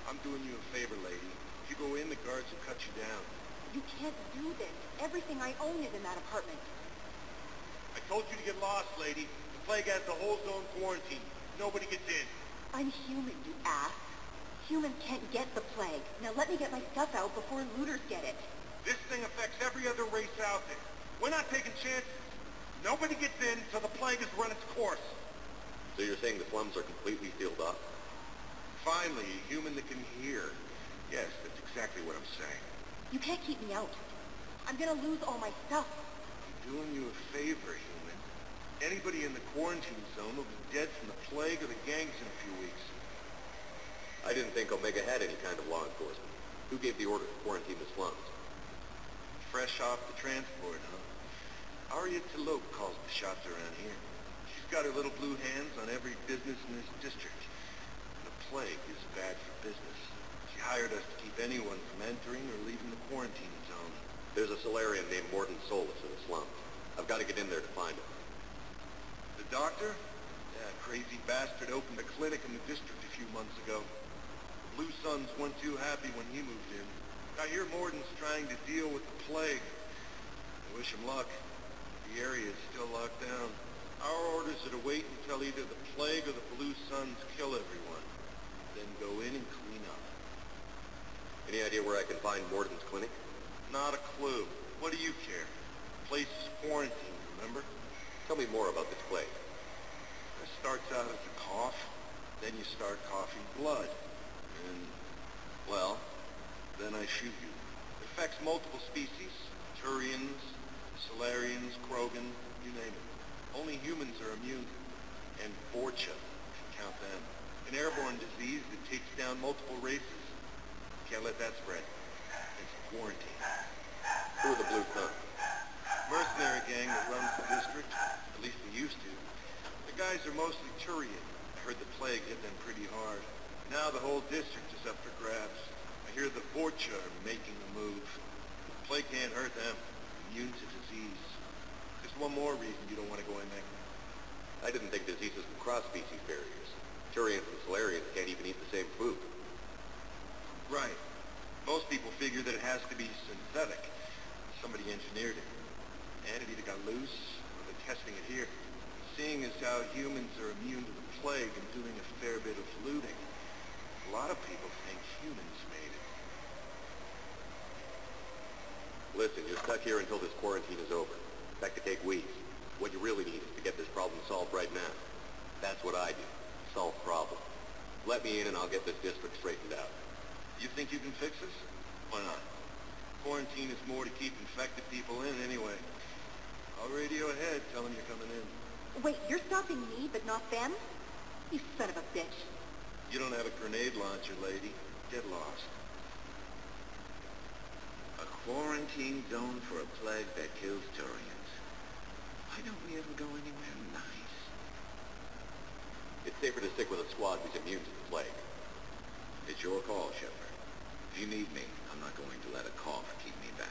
I'm doing you a favor, lady. If you go in, the guards will cut you down. You can't do this. Everything I own is in that apartment. I told you to get lost, lady. The plague has the whole zone quarantined. Nobody gets in. I'm human, you ass. Humans can't get the plague. Now let me get my stuff out before looters get it. This thing affects every other race out there. We're not taking chances. Nobody gets in till the plague has run its course. So you're saying the slums are completely sealed off? Finally, a human that can hear. Yes, that's exactly what I'm saying. You can't keep me out. I'm gonna lose all my stuff. I'm doing you a favor, human. Anybody in the quarantine zone will be dead from the plague or the gangs in a few weeks. I didn't think Omega had any kind of law enforcement. Who gave the order to quarantine the slums? Fresh off the transport, huh? Aria Talope calls the shots around here. She's got her little blue hands on every business in this district. The plague is bad for business. She hired us to keep anyone from entering or leaving the quarantine zone. There's a Solarian named Morton Solus in the slums. I've got to get in there to find him. The doctor? Yeah, crazy bastard opened a clinic in the district a few months ago. The Blue Suns weren't too happy when he moved in. I hear Morton's trying to deal with the plague. I wish him luck. The area is still locked down. Our orders are to wait until either the plague or the Blue Suns kill everyone. Then go in and clean up. Any idea where I can find Morton's clinic? Not a clue. What do you care? The place is quarantined, remember? Tell me more about this plague. It starts out as a cough, then you start coughing blood. And, well, then I shoot you. It affects multiple species. Turians, Solarians, Krogan, you name it. Only humans are immune. And Borcha, if you count them. An airborne disease that takes down multiple races. Can't let that spread. It's quarantine. Who are the Blue Suns? Mercenary gang that runs the district. At least they used to. The guys are mostly Turian. I heard the plague hit them pretty hard. Now the whole district is up for grabs. I hear the Borcha are making a move. The plague can't hurt them. Immune to disease. Just one more reason you don't want to go in there. I didn't think diseases would cross species barriers. Turians and Solarians can't even eat the same food. Right. Most people figure that it has to be synthetic. Somebody engineered it. And it either got loose, or they're testing it here. Seeing as how humans are immune to the plague and doing a fair bit of looting, a lot of people think humans made it. Listen, you're stuck here until this quarantine is over. That could take weeks. What you really need is to get this problem solved right now. That's what I do. Solve problems. Let me in and I'll get this district straightened out. You think you can fix this? Why not? Quarantine is more to keep infected people in anyway. I'll radio ahead, tell them you're coming in. Wait, you're stopping me, but not them? You son of a bitch. You don't have a grenade launcher, lady. Get lost. A quarantine zone for a plague that kills Turians. Why don't we ever go anywhere nice? It's safer to stick with a squad who's immune to the plague. It's your call, Shepard. If you need me, I'm not going to let a cough keep me back.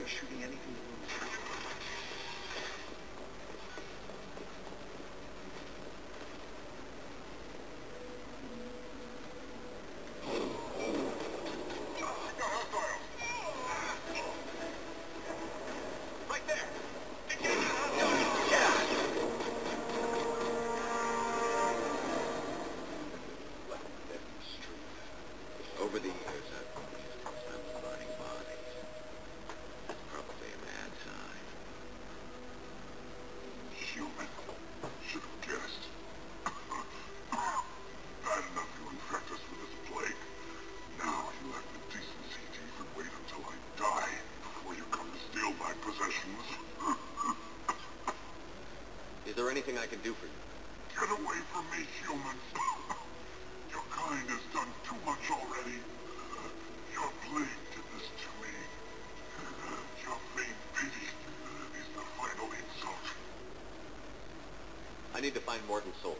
Shooting anything that moves. Right there! anything I can do for you? Get away from me, humans. Your kind has done too much already. Your plague did this to me. Your vain pity is the final insult. I need to find Morton Solus.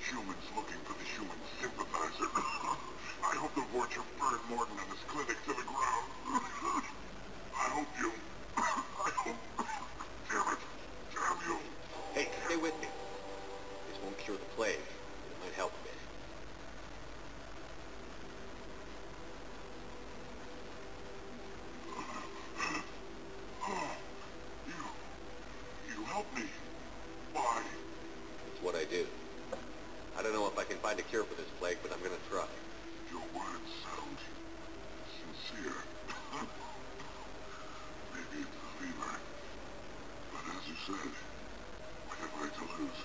Humans looking for the human sympathizer. I hope the Vorcha burned Morton and his clinic to the ground. I hope you... I hope... Damn it. Damn you. Hey, stay with me. This won't cure the plague. It might help a bit. You helped me. Why? It's what I do. I don't know if I can find a cure for this plague, but I'm gonna try. Your words sound sincere. Maybe it's the fever. But as you said, what have I to lose?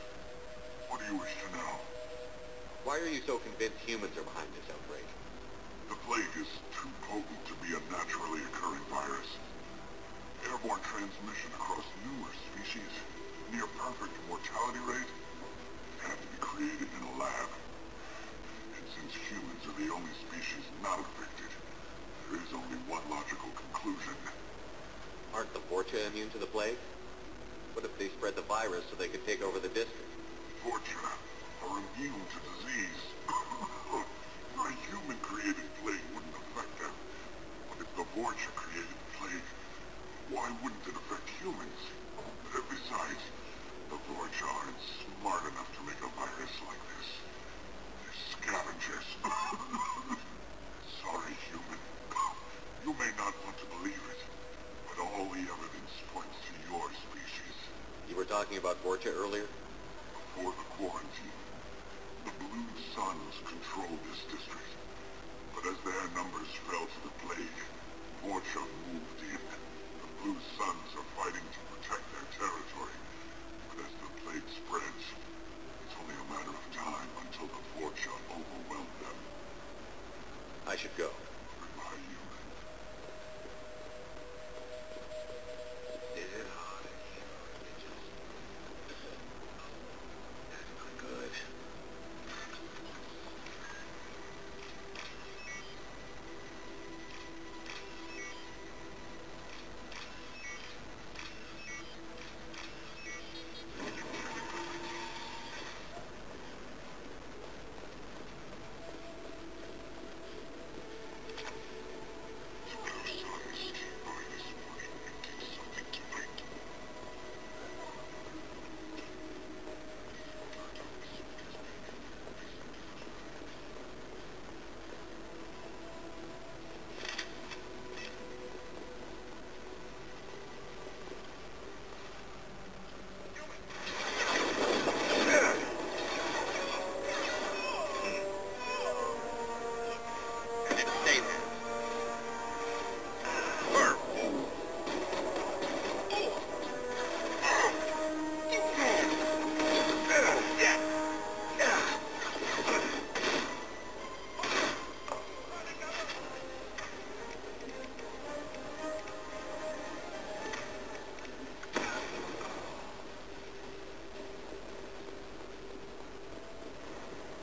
What do you wish to know? Why are you so convinced humans are behind this outbreak? The plague is too potent to be a naturally occurring virus. Airborne transmission across numerous species, near perfect mortality rate, had to be created in a lab. And since humans are the only species not affected, there is only one logical conclusion. Aren't the Vorcha immune to the plague? What if they spread the virus so they could take over the district? Vorcha are immune to disease. A human-created plague wouldn't affect them. But if the Vorcha created the plague, why wouldn't it affect humans? Besides, the Vorcha aren't smart enough to make a virus like this. They're scavengers. Sorry, human. You may not want to believe it, but all the evidence points to your species. You were talking about Vorcha earlier? Before the quarantine, the Blue Suns controlled this district. But as their numbers fell to the plague, Vorcha moved in. The Blue Suns are fighting to protect their territory. But as the plague spreads, it's only a matter of time until the Vorcha overwhelm them. I should go. Goodbye, human. Is it hard in here? That's not good.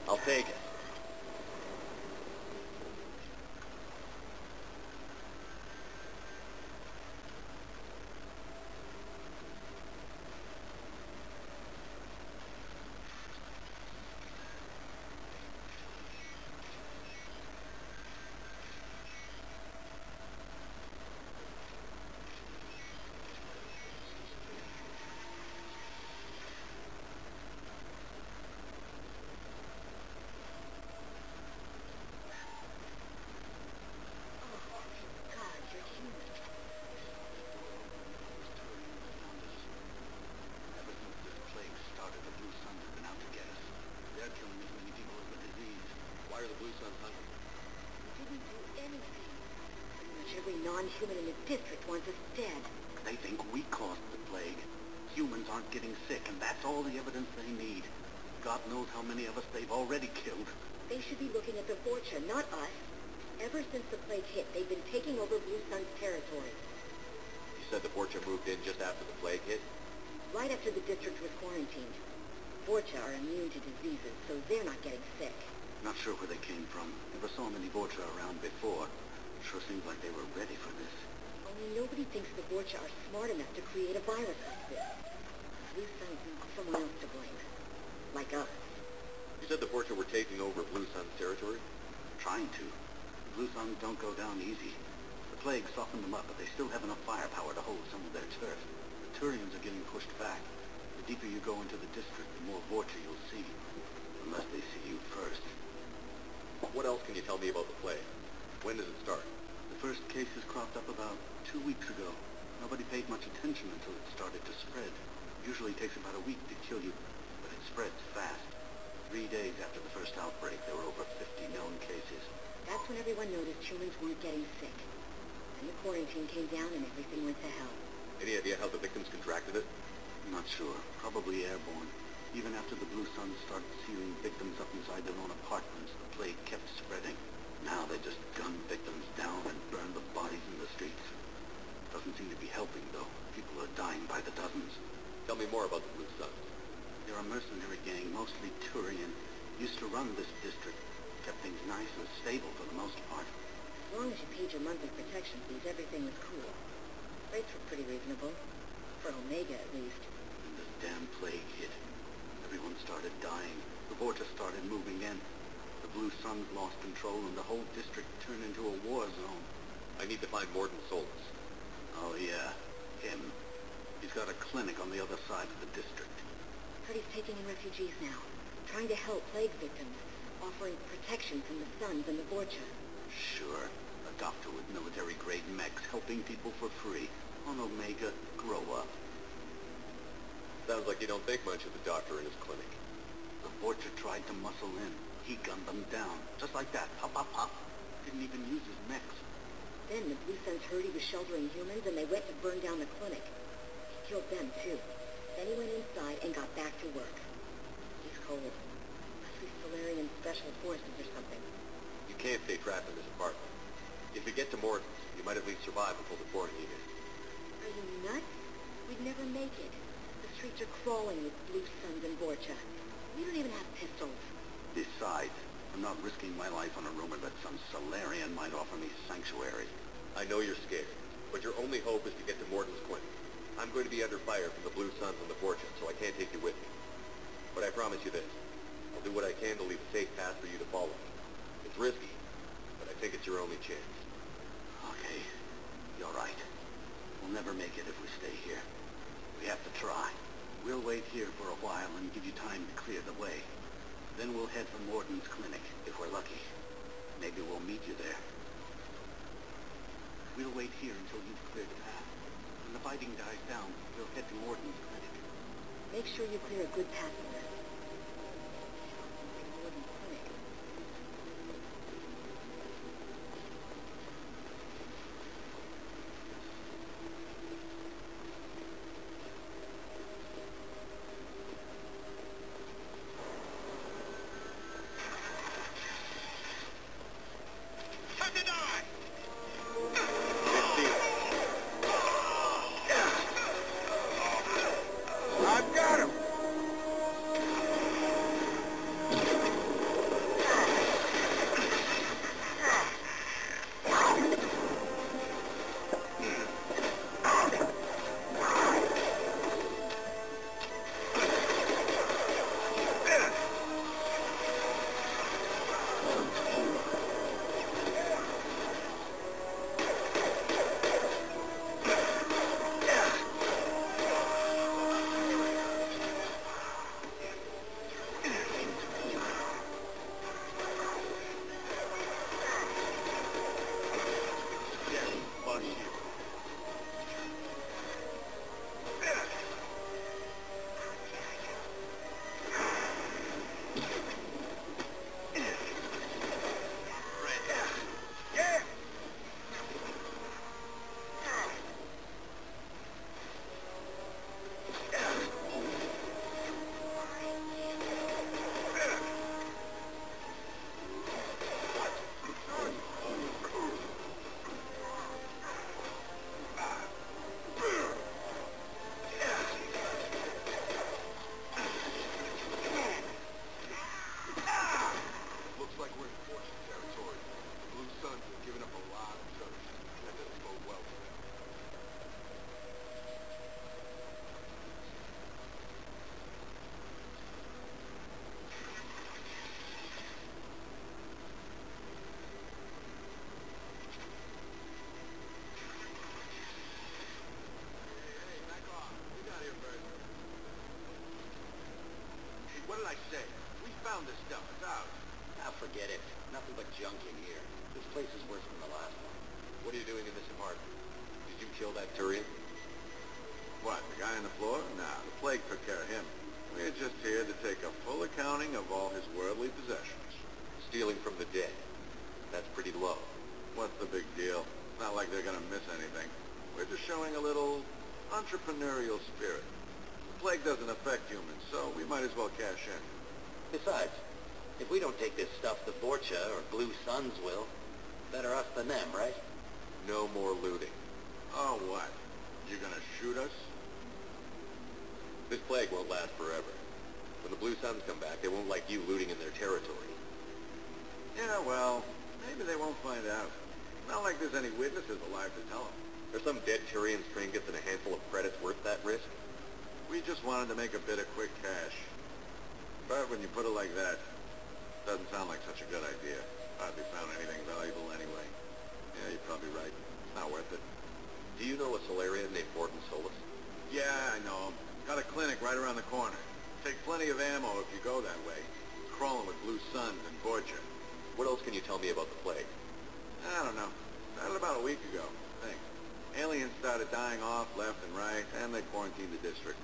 I'll take it. Every non-human in the district wants us dead. They think we caused the plague. Humans aren't getting sick, and that's all the evidence they need. God knows how many of us they've already killed. They should be looking at the Vorcha, not us. Ever since the plague hit, they've been taking over Blue Sun's territory. You said the Vorcha moved in just after the plague hit? right after the district was quarantined. Borcha are immune to diseases, so they're not getting sick. Not sure where they came from. Never saw many Borcha around before. Sure seems like they were ready for this. Only nobody thinks the Borcha are smart enough to create a virus like this. Blue Sun's someone else to blame. Like us. You said the Borgia were taking over Blue Sun's territory? Trying to. Blue Suns don't go down easy. The plague softened them up, but they still have enough firepower to hold some of their turf. The Turians are getting pushed back. The deeper you go into the district, the more Borgia you'll see. Unless they see you first. What else can you tell me about the plague? When does it start? The first cases cropped up about 2 weeks ago. Nobody paid much attention until it started to spread. Usually takes about a week to kill you, but it spreads fast. 3 days after the first outbreak, there were over 50 known cases. That's when everyone noticed humans weren't getting sick. Then the quarantine came down and everything went to hell. Any idea how the victims contracted it? Not sure. Probably airborne. Even after the Blue Suns started sealing victims up inside their own apartments, the plague kept spreading. Now they just gun victims down and burn the bodies in the streets. Doesn't seem to be helping, though. People are dying by the dozens. Tell me more about the Blue Suns. They're a mercenary gang, mostly Turian. Used to run this district. Kept things nice and stable for the most part. As long as you paid your monthly protection fees, everything was cool. Rates were pretty reasonable. For Omega, at least. And this damn plague hit. Everyone started dying. The Borgia started moving in. The Blue Suns lost control and the whole district turned into a war zone. I need to find Morden Solis. Oh yeah, him. He's got a clinic on the other side of the district. Heard he's taking in refugees now. Trying to help plague victims. Offering protection from the Suns and the Borgia. Sure. A doctor with military-grade mechs helping people for free. On Omega, grow up. Sounds like you don't think much of the doctor in his clinic. The Borgia tried to muscle in. He gunned them down. Just like that. Pop, pop, pop. Didn't even use his mechs. Then the Blue Suns heard he was sheltering humans and they went to burn down the clinic. He killed them, too. Then he went inside and got back to work. He's cold. Must be Solarian Special Forces or something. You can't stay trapped in this apartment. If you get to Morden's, you might at least survive until the quarantine ends. Are you nuts? We'd never make it. The streets are crawling with Blue Suns and Borgia. We don't even have pistols. Besides, I'm not risking my life on a rumor that some Solarian might offer me sanctuary. I know you're scared, but your only hope is to get to Morden's clinic. I'm going to be under fire from the Blue Suns and the Borgia, so I can't take you with me. But I promise you this. I'll do what I can to leave a safe path for you to follow. It's risky, but I think it's your only chance. Okay, you're right. We'll never make it if we stay here. We have to try. We'll wait here for a while and give you time to clear the way. Then we'll head for Morden's clinic, if we're lucky. Maybe we'll meet you there. We'll wait here until you've cleared the path. When the fighting dies down, we'll head to Morden's clinic. Make sure you clear a good path for us. Morden's clinic. I've got him! Forget it. Nothing but junk in here. This place is worse than the last one. What are you doing in this apartment? Did you kill that Turian? What, the guy on the floor? Nah, the plague took care of him. We're just here to take a full accounting of all his worldly possessions. Stealing from the dead. That's pretty low. What's the big deal? It's not like they're gonna miss anything. We're just showing a little entrepreneurial spirit. The plague doesn't affect humans, so we might as well cash in. Besides, if we don't take this stuff, the Vorcha or Blue Suns will. Better us than them, right? No more looting. Oh, what? You gonna shoot us? This plague won't last forever. When the Blue Suns come back, they won't like you looting in their territory. Yeah, well, maybe they won't find out. Not like there's any witnesses alive to tell them. There's some dead Turian trinkets and a handful of credits worth that risk. We just wanted to make a bit of quick cash. But when you put it like that, it doesn't sound like such a good idea. Hardly found anything valuable anyway. Yeah, you're probably right. It's not worth it. Do you know a Solarian named Morton Solus? Yeah, I know him. Got a clinic right around the corner. Take plenty of ammo if you go that way. Crawling with Blue Suns and Borgia. What else can you tell me about the plague? I don't know. Started about a week ago, I think. Aliens started dying off left and right, and they quarantined the district.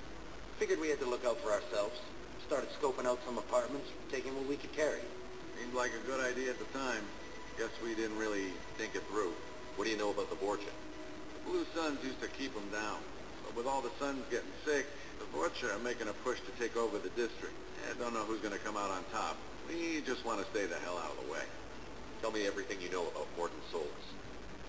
Figured we had to look out for ourselves. Started scoping out some apartments, taking what we could carry. Seemed like a good idea at the time. Guess we didn't really think it through. What do you know about the Borgia? The Blue Suns used to keep them down. But with all the Suns getting sick, the Vorcha are making a push to take over the district. Don't know who's going to come out on top. We just want to stay the hell out of the way. Tell me everything you know about Morton Solus.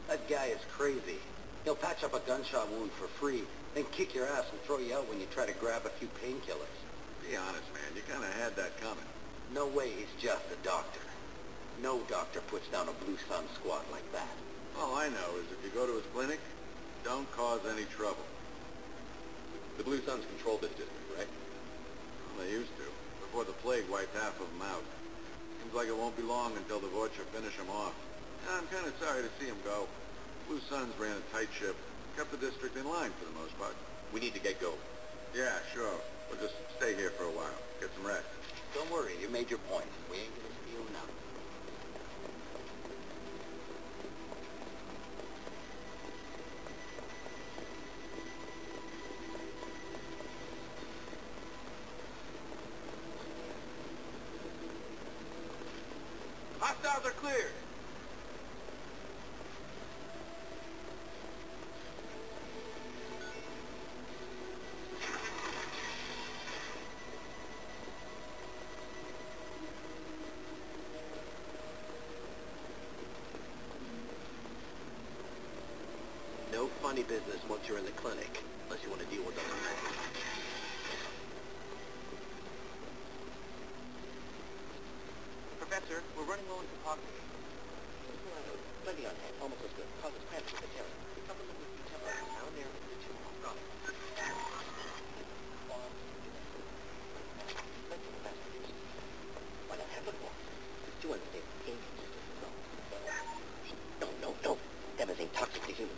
That guy is crazy. He'll patch up a gunshot wound for free, then kick your ass and throw you out when you try to grab a few painkillers. Be honest, man. You kind of had that coming. No way he's just a doctor. No doctor puts down a Blue Sun squad like that. All I know is if you go to his clinic, don't cause any trouble. The Blue Suns control this district, right? Well, they used to, before the plague wiped half of them out. Seems like it won't be long until the Vorcha finish them off. I'm kind of sorry to see them go. Blue Suns ran a tight ship, kept the district in line for the most part. We need to get going. Yeah, sure. We'll just stay here for a while, get some rest. Don't worry, you made your point. We ain't gonna steal nothing. Hostiles are cleared! No funny business once you're in the clinic, unless you want to deal with them. Professor, we're running low on oxygen. Plenty on hand, almost as good. Causes cramps in the terror. We supplement with temper down there in the tube. Got it. Why not have it more? It's 200 days pain consistent. No. Them is ain't toxic to humans.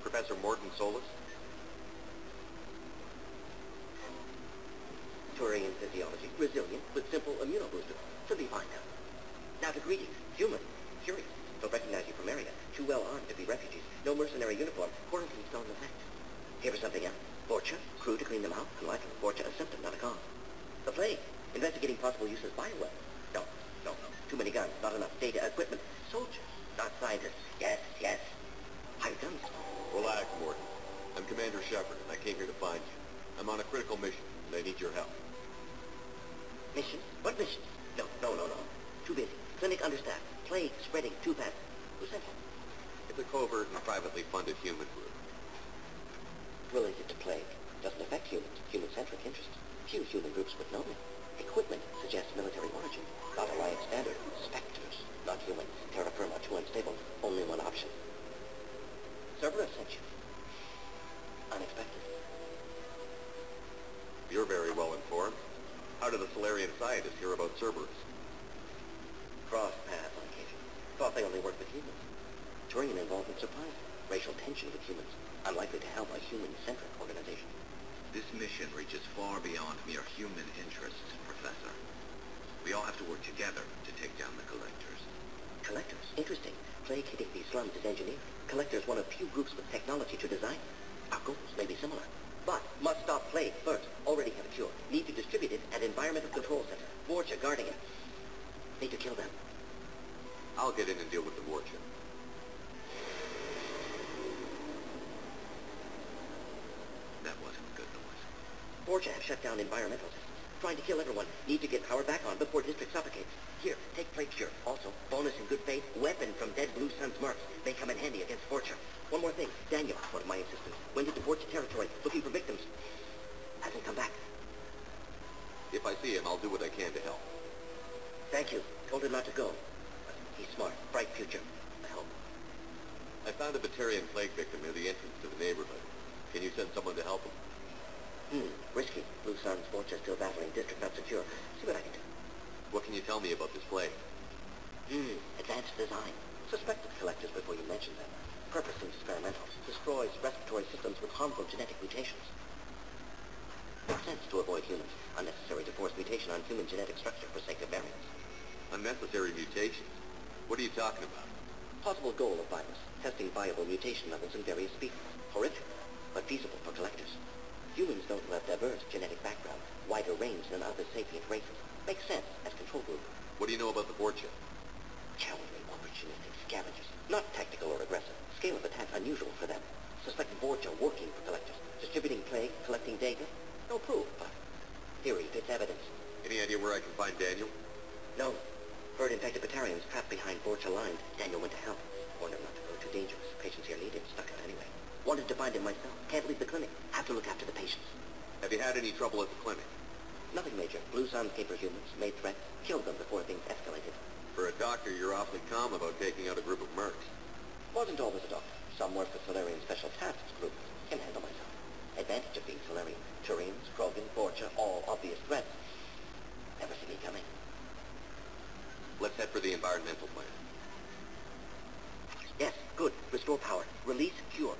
Professor Morton Solus? Turian physiology, resilient with simple immunobooster. Should be fine now. Now to greetings, human, curious. Don't recognize you from area. Too well armed to be refugees. No mercenary uniform. Quarantine still in effect. Here for something else. Vorcha, crew to clean them out. Unlikely. Vorcha a symptom, not a cause. The plague. Investigating possible use as bioweapon. No. Too many guns, not enough data, equipment. Soldiers, not scientists. Yes. Higher guns. Relax, Morton. I'm Commander Shepard, and I came here to find you. I'm on a critical mission, and I need your help. Mission? What mission? No. Too busy. Clinic understaffed. Plague spreading too fast. Who sent you? It's a covert and privately funded human group. Related to plague. Doesn't affect humans. Human-centric interests. Few human groups would know it. Equipment suggests military origin. Not Alliance standard. Spectres. Not human. Terra firma. Too unstable. Only one option. Cerberus sent you. Unexpected. You're very well informed. How did the Solarian scientists hear about Cerberus? Crossed paths on occasion. Thought they only worked with humans. Turian involvement surprised. Racial tension with humans. Unlikely to help a human-centric organization. This mission reaches far beyond mere human interests, Professor. We all have to work together to take down the Collectors. Collectors? Interesting. Plague hitting these slums is engineered. Collectors one of few groups with technology to design. Our goals may be similar. But must stop plague first. Already have a cure. Need to distribute it at Environmental Control Center. Vorcha guarding it. Need to kill them. I'll get in and deal with the Vorcha. That wasn't good noise. Vorcha have shut down environmental systems. Trying to kill everyone. Need to get power back on before District suffocates. Here, take Plague Cure. Also, bonus in good faith, weapon from dead Blue Sun's marks. May come in handy against Vorcha. One more thing. Daniel, one of my assistants, went into Vorcha territory looking for victims. Hasn't come back. If I see him, I'll do what I can to help. Thank you. Told him not to go. But he's smart. Bright future. I hope. I found a Batarian plague victim near the entrance to the neighborhood. Can you send someone to help him? Risky. Blue Sun's Vorcha still battling. District not secure. See what I can do. What can you tell me about this plague? Advanced design. Suspected collectors before you mention them. Purpose seems experimental. Destroys respiratory systems with harmful genetic mutations. Makes sense to avoid humans. Unnecessary to force mutation on human genetic structure for sake of variants. Unnecessary mutations? What are you talking about? Possible goal of virus. Testing viable mutation levels in various species. Horrific, but feasible for collectors. Humans don't have diverse genetic background, wider range than other sapient races. Makes sense as control group. What do you know about the Vorcha? Cowardly, opportunistic scavengers. Not tactical or aggressive. Scale of attack unusual for them. Suspected Vorcha working for collectors. Distributing plague, collecting data. No proof, but theory fits evidence. Any idea where I can find Daniel? No. Heard infected Batarians trapped behind Vorcha lines. Daniel went to help. Warned him not to go too dangerous. Patients here need him. Stuck out anyway. Wanted to find him myself. Can't leave the clinic. Have to look after the patients. Have you had any trouble at the clinic? Nothing major. Blue Suns came for humans, made threats, killed them before things escalated. For a doctor, you're awfully calm about taking out a group of mercs. Wasn't always a doctor. Some work for Solarian Special Tasks Group. Can handle myself. Advantage of being Solarian. Turians, Krogan, Vorcha, all obvious threats. Never see me coming. Let's head for the environmental plant. Yes, good. Restore power. Release cure.